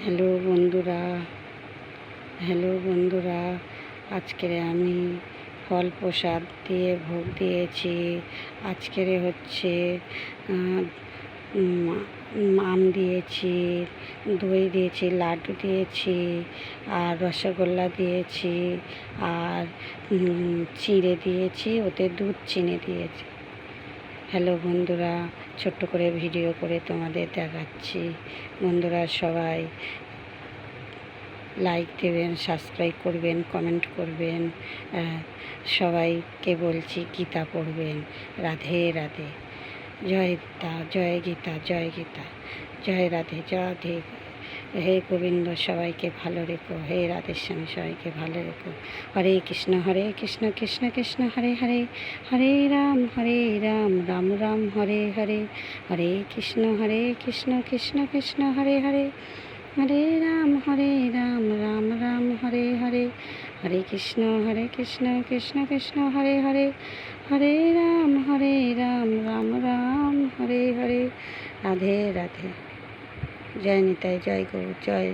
Hello বন্ধুরা, আজকের আমি ফল প্রসাদ দিয়ে ভোগ দিয়েছি। আজকের হচ্ছে আম দিয়েছি, দই দিয়েছি, লাড্ডু দিয়েছি, আর রসগোল্লা দিয়েছি, আর চিড়ে দিয়েছি, ওতে দুধ চিনি দিয়েছি। হ্যালো বন্ধুরা, ছোট্ট করে ভিডিও করে তোমাদের দেখাচ্ছি। বন্ধুরা সবাই লাইক দেবেন, সাবস্ক্রাইব করবেন, কমেন্ট করবেন। সবাইকে বলছি গীতা পড়বেন। রাধে রাধে। জয় গীতা, জয় গীতা, জয় গীতা, জয় রাধে, জয় রাধে। হে গোবিন্দ সবাইকে ভালো রেখো, হে রাধেস্বামী সবাইকে ভালো রেখো। হরে কৃষ্ণ কৃষ্ণ কৃষ্ণ হরে হরে, হরে রাম রাম রাম হরে হরে, হরে কৃষ্ণ কৃষ্ণ কৃষ্ণ হরে হরে, হরে রাম রাম রাম হরে হরে, হরে কৃষ্ণ কৃষ্ণ কৃষ্ণ হরে হরে, হরে রাম রাম রাম হরে হরে। রাধে রাধে। জয় নিতাই, জয় গৌর, জয়